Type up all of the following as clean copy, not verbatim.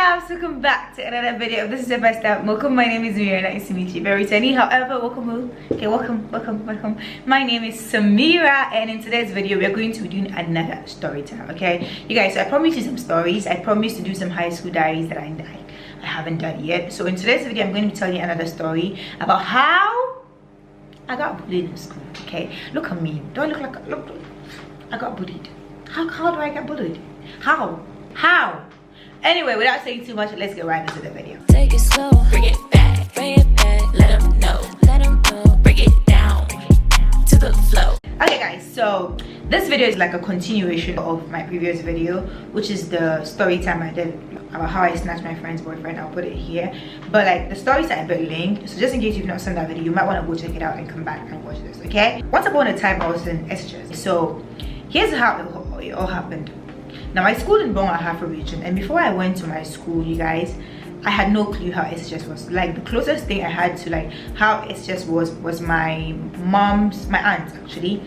loves, welcome back to another video. If this is your first time, welcome. My name is Mira. Nice to meet you. Very returning, however, welcome. Okay, welcome. My name is Samira, and in today's video we are going to be doing another story time. Okay, you guys, so I promised you some stories. I promised to do some high school diaries that I haven't done yet. So in today's video I'm going to be telling you another story about how I got bullied in school. Okay, look at me. Do I look like look I got bullied? How do I get bullied? How? Anyway, without saying too much, let's get right into the video. Take it slow, bring it back, let them know, bring it down to the flow. Okay guys, so this video is like a continuation of my previous video, which is the story time I did about how I snatched my friend's boyfriend. I'll put it here, but like the stories are a bit linked, so just in case you've not seen that video, you might want to go check it out and come back and watch this. Okay, once upon a time I was in SHS. So here's how it all happened. Now my school in Awhile region, and before I went to my school, you guys, I had no clue how SHS was. Like the closest thing I had to like how SHS was my aunt actually.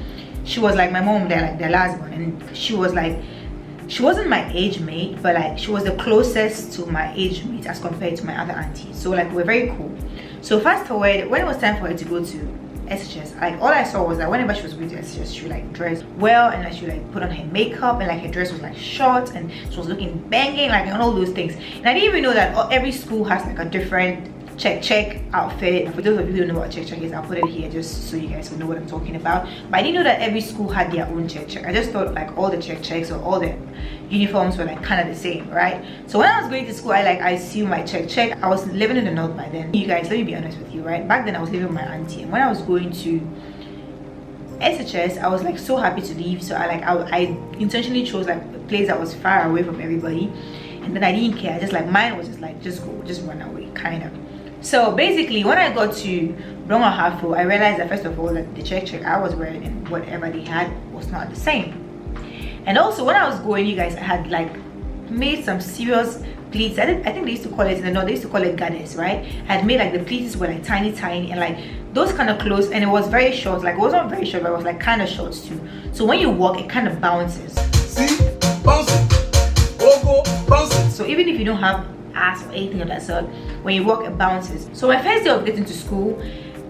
She was like my mom, their last one, and she was like, she wasn't my age mate, but like she was the closest to my age mate as compared to my other aunties. So like we're very cool. So fast forward, when it was time for her to go to SHS, like all I saw was that whenever she was going to SHS, she would like dress well, and like she would like put on her makeup, and like her dress was like short, and she was looking banging, like, and all those things. And I didn't even know that every school has like a different check outfit. For those of you who don't know what check is, I'll put it here just so you guys will know what I'm talking about. But I didn't know that every school had their own check. I just thought like all the checks or all the uniforms were like kind of the same, right? So when I was going to school, I see my check. I was living in the north by then. You guys, let me be honest with you, right? Back then I was living with my auntie, and when I was going to SHS, I was like so happy to leave. So I intentionally chose like a place that was far away from everybody, and then I didn't care. I just like mine was just like just go, just run away, kind of. So basically when I got to Awhile, I realized that first of all that the check I was wearing and whatever they had was not the same. And also when I was going, you guys, I had like made some serious pleats. I think they used to call it, they used to call it gathers, right? I had made like the pleats were like tiny and like those kind of clothes, and it was very short. Like it wasn't very short, but it was like kind of short too. So when you walk, it kind of bounces. See? Bouncing. Go, bouncing. So even if you don't have ass or anything of that sort, when you walk, it bounces. So my first day of getting to school,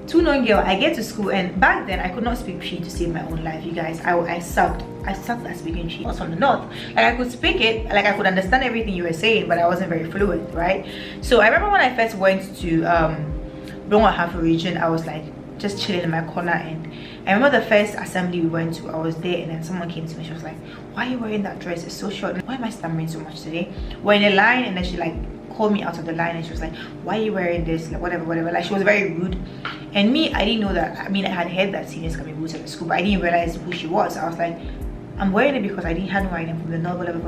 too known girl, I get to school, and back then I could not speak Tree to save my own life, you guys. I sucked at speaking Tree. I was from the north. Like I could speak it, like I could understand everything you were saying, but I wasn't very fluent, right? So I remember when I first went to Awhile region, I was like just chilling in my corner, and I remember the first assembly we went to, I was there, and then someone came to me. She was like, why are you wearing that dress? It's so short. Why am I stammering so much today? We're in a line, and then she like called me out of the line, and she was like, why are you wearing this? Like whatever. Like she was very rude. And me, I didn't know that. I mean, I had heard that seniors can be rude at the school, but I didn't realize who she was. I was like, I'm wearing it because I hadn't wearing it from the north, whatever.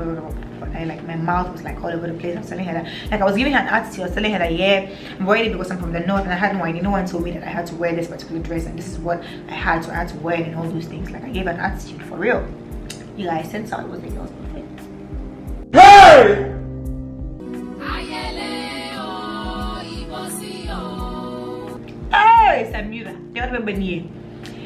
And like my mouth was like all over the place. I was telling her that, like I was giving her an attitude. I was telling her that, yeah, I'm wearing it because I'm from the north, and I hadn't worn it. No one told me that I had to wear this particular dress, and this is what I had to wear it, and all those things. Like I gave an attitude for real. You guys, since I was the girl's perfect. Hey! Hey, Samira, you don't remember me.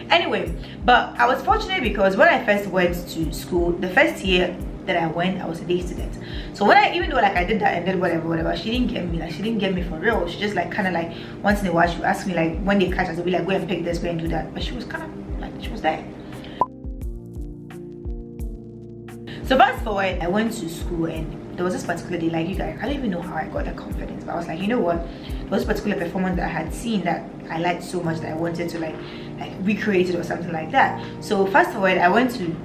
Anyway, but I was fortunate because when I first went to school, the first year that I went, I was a day student. So when even though like I did that and did whatever, she didn't get me. Like she didn't get me for real. She just like kind of like once in a while she would ask me like when they catch us, they'll be like, go and pick this, go and do that. But she was kind of like, she was there. So fast forward, I went to school, and there was this particular day, like you guys, I don't even know how I got that confidence, but I was like, you know what, there was a particular performance that I had seen that I liked so much that I wanted to like recreate it or something like that. So fast forward, I went to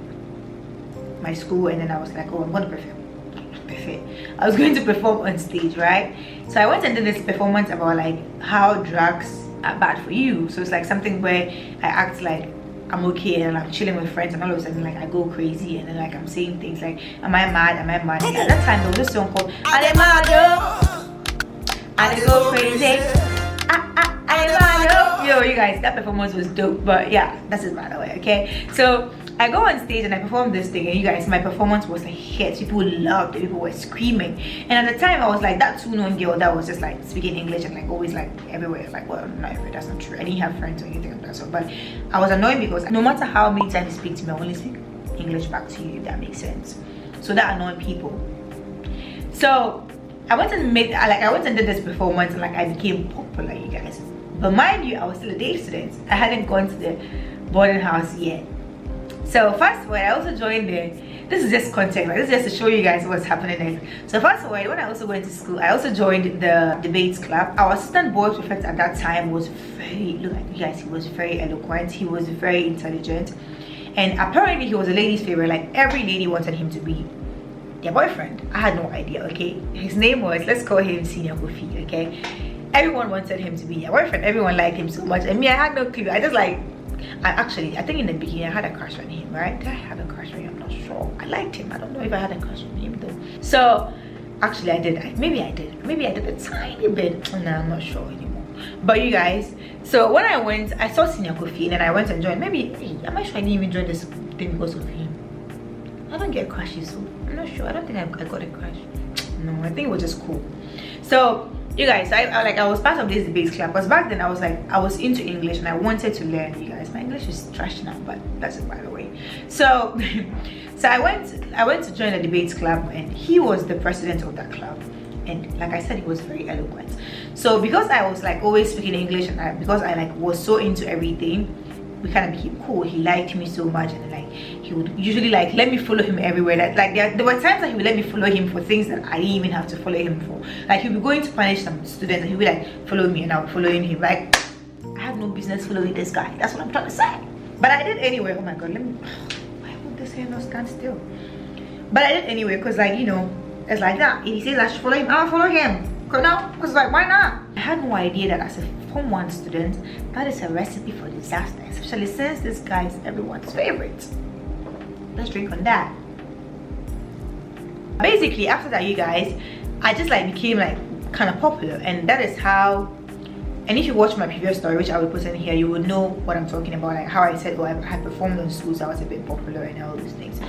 my school, and then I was like, oh, I'm going to perform. I was going to perform on stage, right? So I went and did this performance about like how drugs are bad for you. So it's like something where I act like I'm okay, and I'm chilling with friends, and all of a sudden like I go crazy, and then like I'm saying things like, am I mad? And at that time there was this song called I go crazy. Yo, you guys, that performance was dope. But yeah, that's it by the way. Okay, so I go on stage and I perform this thing, and you guys, my performance was a hit. People loved it, people were screaming. And at the time I was like that too known girl that was just like speaking English and like always like everywhere. Like, well, not everywhere, that's not true. I didn't have friends or anything of that sort, but I was annoyed because no matter how many times you speak to me, I only speak English back to you, if that makes sense. So that annoyed people. So I went and did this performance, and like I became popular, you guys. But mind you, I was still a day student. I hadn't gone to the boarding house yet. So fast forward, I also joined this is just context, like, this is just to show you guys what's happening next. So fast forward, when I also went to school, I also joined the debates club. Our assistant board prefect at that time was very, look at you guys, he was very eloquent, he was very intelligent, and apparently he was a lady's favorite. Like every lady wanted him to be their boyfriend. I had no idea, okay? His name was, let's call him Senior Kofi, okay? Everyone wanted him to be their boyfriend. Everyone liked him so much, and me, I had no clue. I just like, I think in the beginning I had a crush on him, right? Did I have a crush on him? I'm not sure. I liked him. I don't know if I had a crush on him though. So actually I did. Maybe I did a tiny bit. No, I'm not sure anymore. But you guys, so when I went, I saw Senior Kofi, and then I went and joined. Maybe, am I sure I didn't even join this thing because of him? I don't get crushes, so I'm not sure. I don't think I got a crush. No, I think it was just cool. So you guys, I was part of this debates club, because back then I was into English and I wanted to learn. You guys, my English is trash now, but that's it, by the way. So so I went to join the debates club, and he was the president of that club, and like I said, he was very eloquent. So because I was like always speaking English, and because I like was so into everything, we kind of became cool. He liked me so much, and like he would usually like let me follow him everywhere. That like there were times that he would let me follow him for things that I didn't even have to follow him for. Like he'd be going to punish some students, and he'd be like, follow me, and I was following him. Like I had no business following this guy. That's what I'm trying to say. But I did anyway. Oh my god, why would this hair not stand still? But I did anyway, because like, you know, it's like that. If he says I should follow him, I'll follow him. Because like, why not? I had no idea that as a Form 1 student, that is a recipe for disaster, especially since this guy is everyone's favorite. Let's drink on that. Basically, after that, you guys, I just like became like kind of popular, and that is how. And if you watch my previous story, which I will put in here, you would know what I'm talking about, like how I said, oh, I had performed on schools, I was a bit popular and all those things.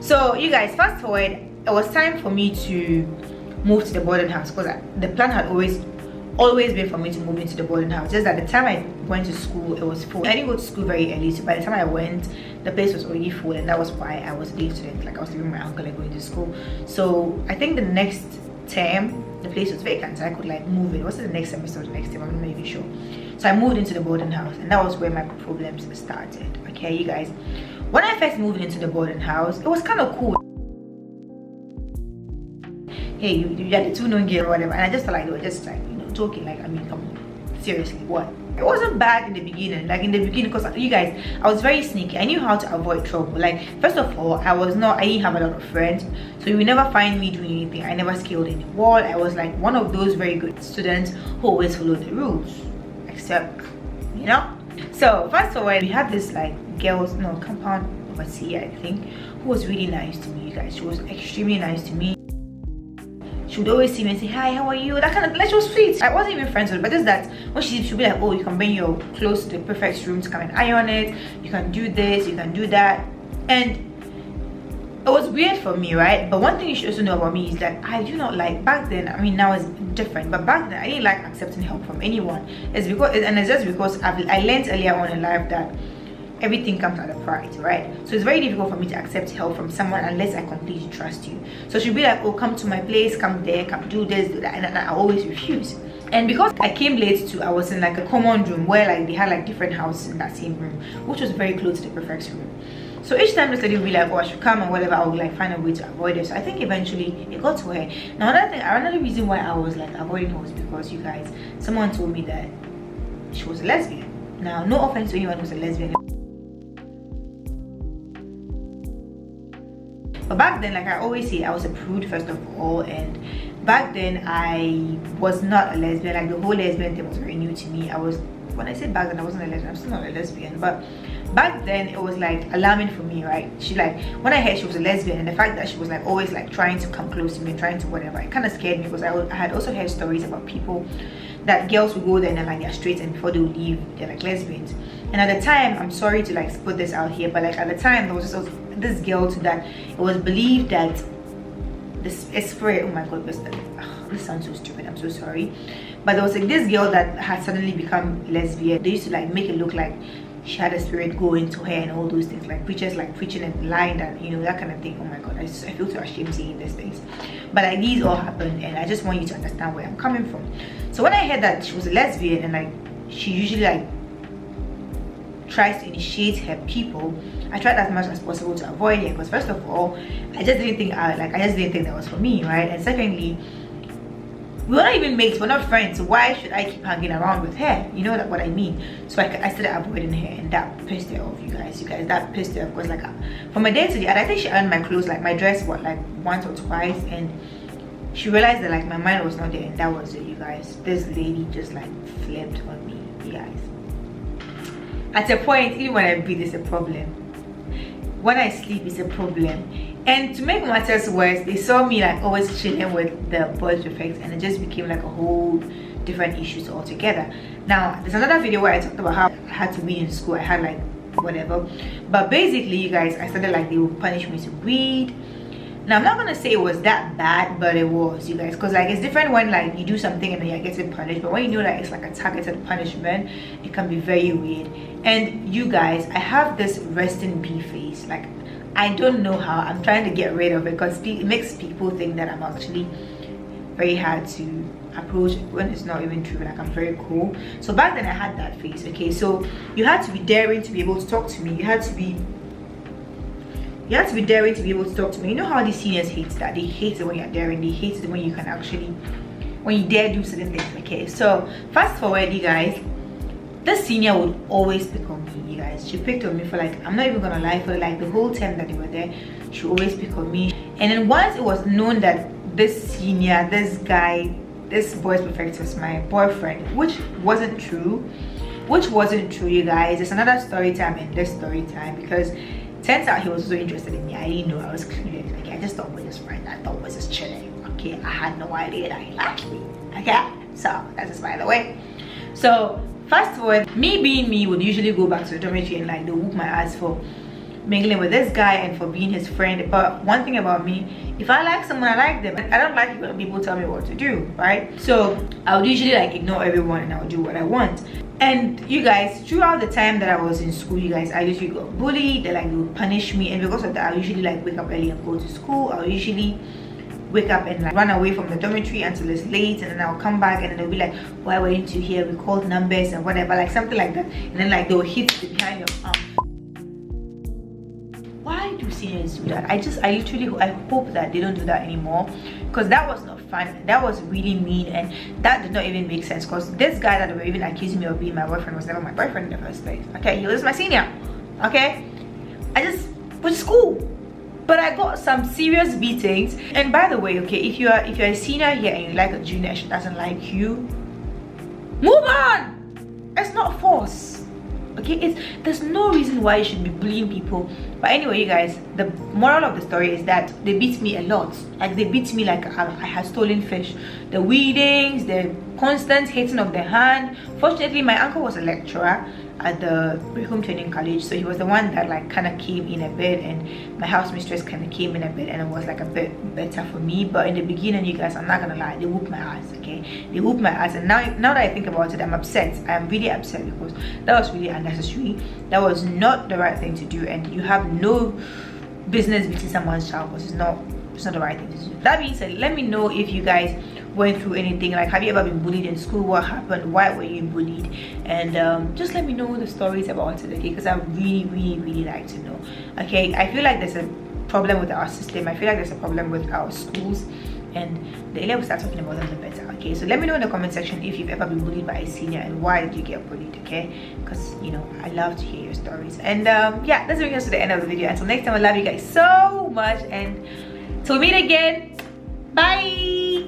So you guys, fast forward, it was time for me to move to the boarding house, because the plan had always been for me to move into the boarding house. Just at the time I went to school, it was full. I didn't go to school very early, so by the time I went, the place was already full, and that was why I was a day student. Like I was leaving my uncle and going to school. So I think the next term the place was vacant, so I could like move in. Was it the next semester or the next term? I'm not even sure. So I moved into the boarding house, and that was where my problems started. Okay, you guys, when I first moved into the boarding house, it was kind of cool. Hey, you had the two known girl or whatever, and I just felt like they were just like, you know, joking. Like, I mean, come on, seriously, what? It wasn't bad in the beginning, because you guys, I was very sneaky. I knew how to avoid trouble. Like, first of all, I didn't have a lot of friends, so you would never find me doing anything. I never scaled any wall. I was like one of those very good students who always followed the rules, except, you know. So fast forward, we had this like compound overseer, I think, who was really nice to me, you guys. She was extremely nice to me. She would always see me and say, hi, how are you? That kind of, like, she was sweet. I wasn't even friends with her, but just that when she'd be like, oh, you can bring your clothes to the prefect's room to come and iron it, you can do this, you can do that. And it was weird for me, right? But one thing you should also know about me is that I do not like, back then, I mean now it's different, but back then I didn't like accepting help from anyone. It's just because I learned earlier on in life that everything comes out of pride, right? So it's very difficult for me to accept help from someone unless I completely trust you. So she'll be like, oh, come to my place, come there, come do this, do that, and I always refuse. And because I came late too, I was in like a common room where like they had like different houses in that same room, which was very close to the prefect's room. So each time this lady would be like, oh, I should come and whatever, I would like find a way to avoid it. So I think eventually it got to her. Now another reason why I was like avoiding her was because, you guys, someone told me that she was a lesbian. Now, no offense to anyone who's a lesbian, but back then, like I always say, I was a prude first of all, and back then I was not a lesbian. Like the whole lesbian thing was very new to me. When I said back then I wasn't a lesbian, I'm still not a lesbian, but back then it was like alarming for me, right? She like, when I heard she was a lesbian, and the fact that she was like always like trying to come close to me, trying to whatever, it kind of scared me, because I had also heard stories about people that girls would go there and they're like they're straight, and before they would leave they're like lesbians. And at the time, I'm sorry to like put this out here, but like at the time there was this girl to that it was believed that this spirit, oh my god, this sounds so stupid, I'm so sorry, but there was like this girl that had suddenly become lesbian. They used to like make it look like she had a spirit go into her and all those things, like preachers like preaching and lying, that, you know, that kind of thing. Oh my god, I feel so ashamed saying these things, but like these all happened, and I just want you to understand where I'm coming from. So when I heard that she was a lesbian, and like she usually like tries to initiate her people, I tried as much as possible to avoid it, because first of all, I just didn't think that was for me, right? And secondly, we're not even mates, we're not friends, so why should I keep hanging around with her? You know what I mean? So I started avoiding her, and that pissed her off, you guys, that pissed her off, because like from a day to day, and I think she earned my clothes, like my dress, what, like once or twice, and she realized that like my mind was not there, and that was it, you guys. This lady just like flipped on me, you guys. At a point, even when I breathe, it's a problem. When I sleep, it's a problem. And to make matters worse, they saw me like always chilling with the boys prefects, and it just became like a whole different issues altogether. Now there's another video where I talked about how I had to read in school. I had like whatever, but basically, you guys, I started like they would punish me to read. Now I'm not gonna say it was that bad, but it was, you guys, because like it's different when like you do something and then you're getting punished, but when you know like it's like a targeted punishment, it can be very weird. And you guys, I have this rest in peace face, like I don't know how. I'm trying to get rid of it, because it makes people think that I'm actually very hard to approach, when it's not even true. Like I'm very cool. So back then I had that face, okay? So you had to be daring to be able to talk to me. You had to be daring to be able to talk to me. You know how these seniors hate that? They hate it when you're daring. They hate it when you can actually, when you dare do certain things, okay? So fast forward, you guys, this senior would always pick on me, you guys. She picked on me for like, I'm not even gonna lie, for like the whole time that they were there, she always picked on me. And then once it was known that this senior, this guy, this boy's prefect was my boyfriend, which wasn't true, you guys. There's another story time in this story time, because turns out he was so interested in me. I didn't know, I was clueless. Okay, I just thought we were just friends. I thought we were just chilling. Okay, I had no idea that he liked me. Okay, so that's just by the way. So fast forward, me being me would usually go back to the dormitory and like they whoop my ass for mingling with this guy and for being his friend. But one thing about me, if I like someone, I like them. I don't like it when people tell me what to do, right? So I would usually like ignore everyone and I would do what I want. And you guys, throughout the time that I was in school, you guys, I usually got bullied. They would punish me, and because of that, I usually like wake up early and go to school. I usually wake up and like run away from the dormitory until it's late, and then I'll come back and then they'll be like, why weren't you here? We called numbers and whatever, like something like that. And then like they'll hit the behind your arm. Why do seniors do that? I hope that they don't do that anymore, because that was not fun. That was really mean, and that did not even make sense, because this guy that they were even accusing me of being my boyfriend was never my boyfriend in the first place. Okay, he was my senior. Okay, I just went to school, but I got some serious beatings. And by the way, okay, if you're a senior here and you like a junior and she doesn't like you, move on. It's not force. Okay, there's no reason why you should be bullying people. But anyway, you guys, the moral of the story is that they beat me a lot. Like they beat me like I had stolen fish. The weedings, the constant hitting of the hand. Fortunately, my uncle was a lecturer at the Home Training College, so he was the one that like kind of came in a bit, and my house mistress kind of came in a bit, and it was like a bit better for me. But in the beginning, you guys, I'm not gonna lie, they whooped my ass. Okay, they whooped my ass, and now that I think about it, I'm upset. I'm really upset, because that was really unnecessary. That was not the right thing to do, and you have no business beating someone's child, because it's not the right thing to do. That being said, let me know if you guys went through anything. Like, have you ever been bullied in school? What happened? Why were you bullied? And just let me know the stories about it, okay? Because I really like to know. Okay, I feel like there's a problem with our system. I feel like there's a problem with our schools, and the earlier we start talking about them, the better. Okay, so let me know in the comment section if you've ever been bullied by a senior, and why did you get bullied? Okay, because you know I love to hear your stories. And yeah, that's bringing us to the end of the video. Until next time, I love you guys so much, and till we meet again, bye.